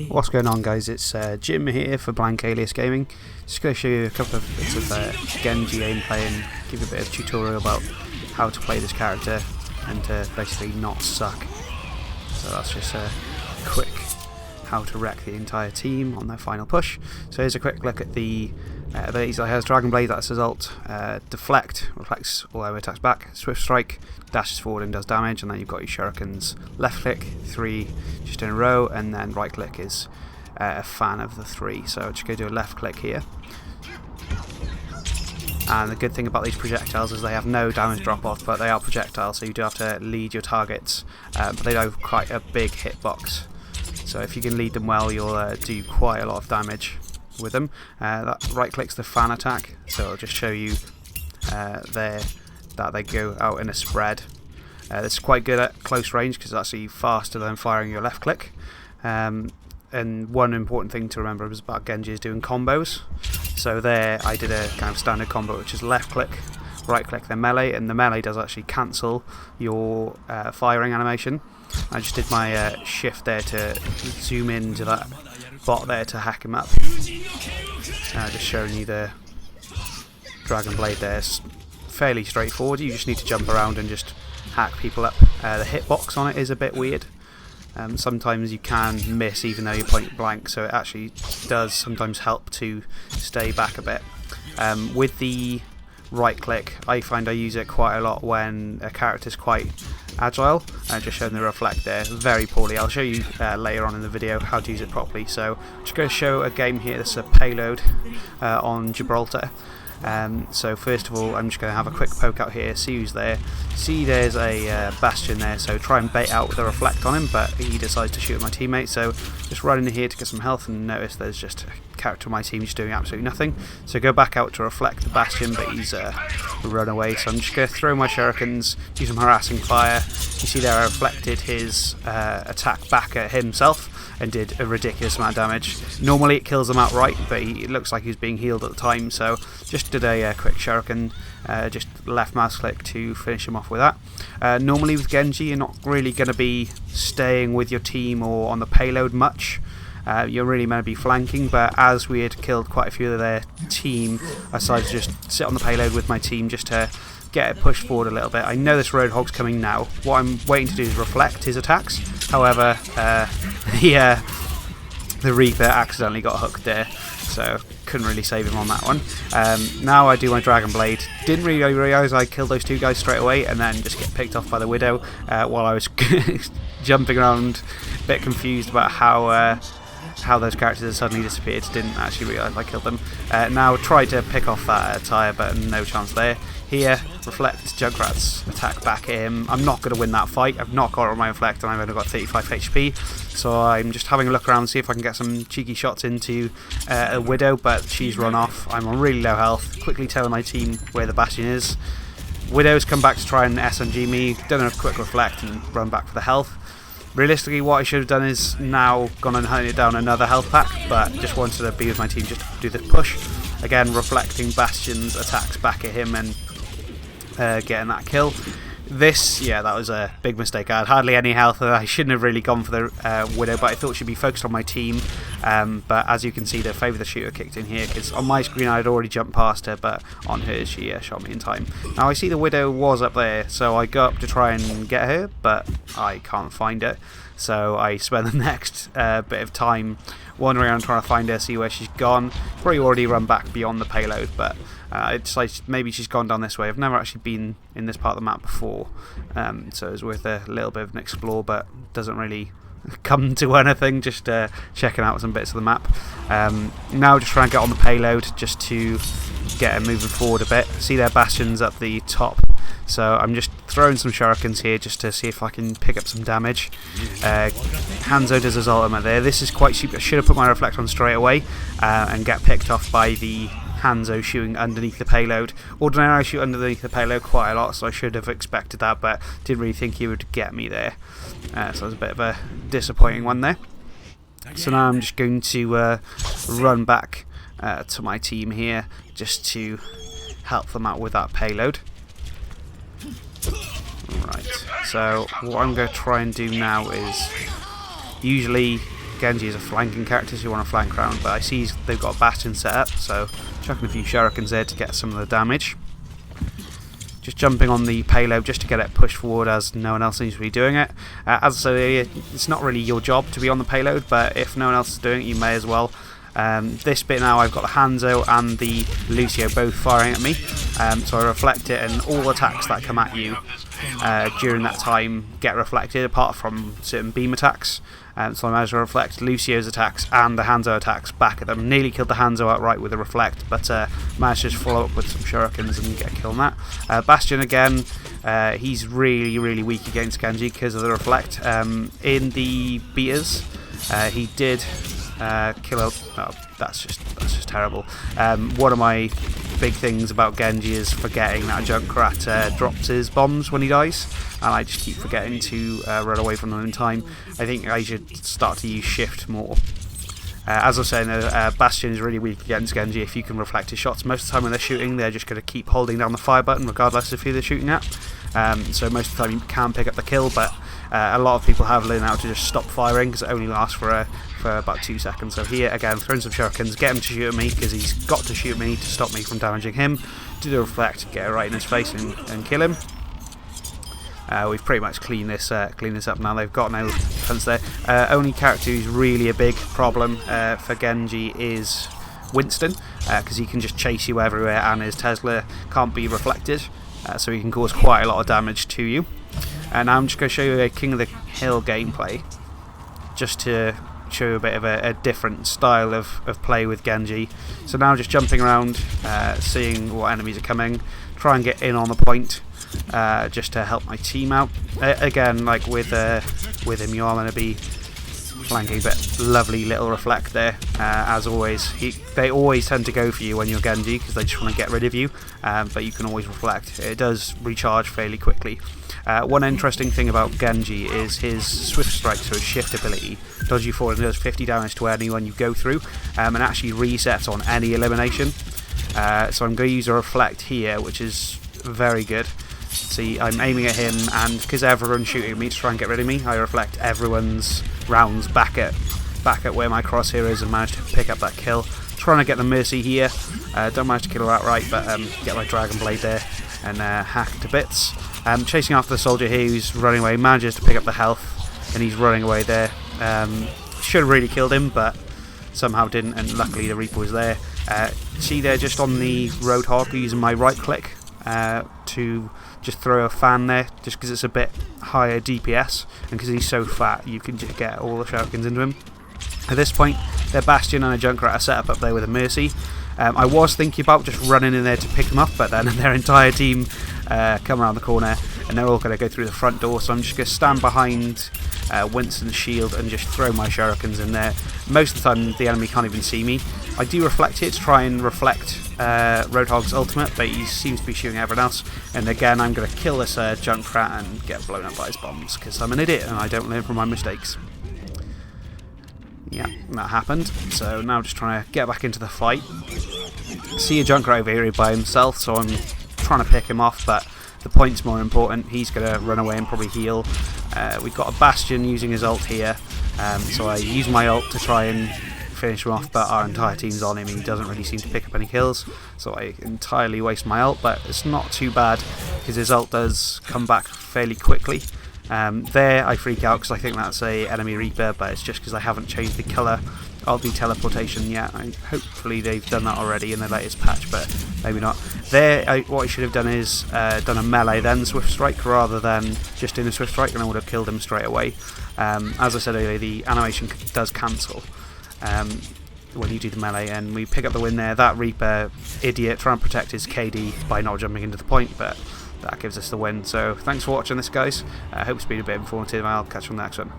What's going on, guys? It's Jim here for Blank Alias Gaming. Just going to show you a couple of bits of Genji gameplay and give you a bit of tutorial about how to play this character and to basically not suck. So that's just a quick how to wreck the entire team on their final push. So here's a quick look at the abilities that has. Dragon Blade, that's his ult. Deflect, reflects all our attacks back. Swift Strike, dashes forward and does damage, and then you've got your shurikens. Left click, 3 just in a row, and then right click is a fan of the 3. So just go do a left click here. And the good thing about these projectiles is they have no damage drop off, but they are projectiles, so you do have to lead your targets, but they do have quite a big hitbox. So if you can lead them well, you'll do quite a lot of damage with them. That right clicks the fan attack, so it'll just show you there that they go out in a spread. This is quite good at close range because it's actually faster than firing your left click. And one important thing to remember is about Genji is doing combos. So there I did a kind of standard combo, which is left click, right click, then melee, and the melee does actually cancel your firing animation. I just did my shift there to zoom into that bot there to hack him up. Just showing you the Dragon Blade there. It's fairly straightforward. You just need to jump around and just hack people up. The hitbox on it is a bit weird. Sometimes you can miss even though you're point blank, so it actually does sometimes help to stay back a bit. With the right click, I find I use it quite a lot when a character's quite agile. Just showing the reflect there very poorly. I'll show you later on in the video how to use it properly. So just going to show a game here. This is a payload on Gibraltar. So first of all, I'm just going to have a quick poke out here, see who's there. See there's a Bastion there, so try and bait out the reflect on him, but he decides to shoot at my teammate, so just run in here to get some health and notice there's just a character on my team just doing absolutely nothing. So go back out to reflect the Bastion, but he's run away, so I'm just going to throw my shurikens, do some harassing fire. You see there I reflected his attack back at himself and did a ridiculous amount of damage. Normally it kills him outright, but it looks like he's being healed at the time, so just did a quick shuriken, just left mouse click to finish him off with that. Normally with Genji you're not really going to be staying with your team or on the payload much. You're really meant to be flanking, but as we had killed quite a few of their team, I decided to just sit on the payload with my team just to get it pushed forward a little bit. I know this Roadhog's coming now. What I'm waiting to do is reflect his attacks. However, the Reaper accidentally got hooked there, so couldn't really save him on that one. Now I do my Dragon Blade. Didn't really realise I killed those 2 guys straight away and then just get picked off by the Widow while I was jumping around, a bit confused about how those characters had suddenly disappeared. Didn't actually realise I killed them. Now tried to pick off that tyre, but no chance there. Here, reflect Junkrat's attack back at him. I'm not going to win that fight. I've not got on my reflect and I've only got 35 HP. So I'm just having a look around, see if I can get some cheeky shots into a Widow, but she's run off. I'm on really low health. Quickly telling my team where the Bastion is. Widow's come back to try and SMG me. Done a quick reflect and run back for the health. Realistically, what I should have done is now gone and hunted down another health pack, but just wanted to be with my team just to do this push. Again, reflecting Bastion's attacks back at him and getting that kill. That was a big mistake. I had hardly any health. I shouldn't have really gone for the Widow, but I thought she'd be focused on my team. But as you can see, the favour the shooter kicked in here, because on my screen I had already jumped past her, but on hers she shot me in time. Now I see the Widow was up there, so I go up to try and get her, but I can't find her. So I spend the next bit of time wandering around trying to find her, see where she's gone. Probably already run back beyond the payload, but I decided maybe she's gone down this way. I've never actually been in this part of the map before, so it's worth a little bit of an explore, but doesn't really come to anything, just checking out some bits of the map. Now just trying to get on the payload just to get her moving forward a bit. See their Bastions at the top, so I'm just throwing some shurikens here just to see if I can pick up some damage. Hanzo does his ultimate there. This is quite stupid. I should have put my reflect on straight away and get picked off by the Hanzo shooting underneath the payload. Ordinarily I shoot underneath the payload quite a lot, so I should have expected that, but didn't really think he would get me there. So it was a bit of a disappointing one there. So now I'm just going to run back to my team here just to help them out with that payload. Right. So what I'm going to try and do now is, usually Genji is a flanking character, so you want to flank around, but I see they've got a Bastion set up, so chucking a few shurikens there to get some of the damage. Just jumping on the payload just to get it pushed forward, as no one else seems to be doing it. As I say, it's not really your job to be on the payload, but if no one else is doing it, you may as well. This bit now, I've got the Hanzo and the Lucio both firing at me, so I reflect it, and all attacks that come at you during that time get reflected, apart from certain beam attacks. So I managed to reflect Lucio's attacks and the Hanzo attacks back at them. Nearly killed the Hanzo outright with a reflect, but managed to just follow up with some shurikens and get a kill on that. Bastion again, he's really weak against Genji because of the reflect. In the beaters, he did kill a... Oh, that's just terrible. One of my big things about Genji is forgetting that Junkrat drops his bombs when he dies, and I just keep forgetting to run away from them in time. I think I should start to use shift more. As I was saying, Bastion is really weak against Genji if you can reflect his shots. Most of the time when they're shooting, they're just going to keep holding down the fire button regardless of who they're shooting at. So most of the time you can pick up the kill, but a lot of people have learned how to just stop firing because it only lasts for about 2 seconds. So here again, throwing some shurikens, get him to shoot at me because he's got to shoot me to stop me from damaging him. Do the reflect, get it right in his face and kill him. We've pretty much cleaned this up now. They've got no defense there. Only character who's really a big problem for Genji is Winston, because he can just chase you everywhere and his Tesla can't be reflected, so he can cause quite a lot of damage to you. And now I'm just going to show you a King of the Hill gameplay, just to show you a bit of a different style of play with Genji. So now just jumping around, seeing what enemies are coming, try and get in on the point, just to help my team out. Again, like with him, you are going to be flanking, but lovely little reflect there. As always, they always tend to go for you when you're Genji because they just want to get rid of you, but you can always reflect. It does recharge fairly quickly. One interesting thing about Genji is his Swift Strike, so his shift ability, does you forward and does 50 damage to anyone you go through, and actually resets on any elimination. So I'm going to use a reflect here, which is very good. See, I'm aiming at him, and because everyone's shooting at me to try and get rid of me, I reflect everyone's rounds back at where my crosshair is and manage to pick up that kill. Trying to get the Mercy here, don't manage to kill her outright, but get my Dragon Blade there and hack to bits. Chasing after the soldier here who's running away, manages to pick up the health, and he's running away there. Should have really killed him, but somehow didn't, and luckily the Reaper was there. See there, just on the Roadhog, using my right click to just throw a fan there, just because it's a bit higher DPS, and because he's so fat you can just get all the shurikens into him. At this point, their Bastion and a Junkrat are set up there with a Mercy. I was thinking about just running in there to pick them up, but then their entire team come around the corner and they're all going to go through the front door, so I'm just going to stand behind Winston's shield and just throw my shurikens in there. Most of the time the enemy can't even see me. I do reflect it to try and reflect Roadhog's ultimate, but he seems to be shooting everyone else, and again I'm going to kill this Junkrat and get blown up by his bombs because I'm an idiot and I don't learn from my mistakes. Yeah, that happened. So now just trying to get back into the fight. See a Junkrat over here by himself, so I'm trying to pick him off, but the point's more important. He's going to run away and probably heal. We've got a Bastion using his ult here, so I use my ult to try and finish him off, but our entire team's on him and he doesn't really seem to pick up any kills, so I entirely waste my ult, but it's not too bad because his ult does come back fairly quickly. There I freak out because I think that's a enemy Reaper, but it's just because I haven't changed the colour of the teleportation yet. Hopefully they've done that already in the latest patch, but maybe not. There, what I should have done is done a melee then Swift Strike rather than just in a Swift Strike, and I would have killed him straight away. As I said earlier, the animation does cancel when you do the melee, and we pick up the win there. That Reaper idiot trying to protect his KD by not jumping into the point, but that gives us the win. So thanks for watching this, guys. I hope it's been a bit informative, and I'll catch you on the next one.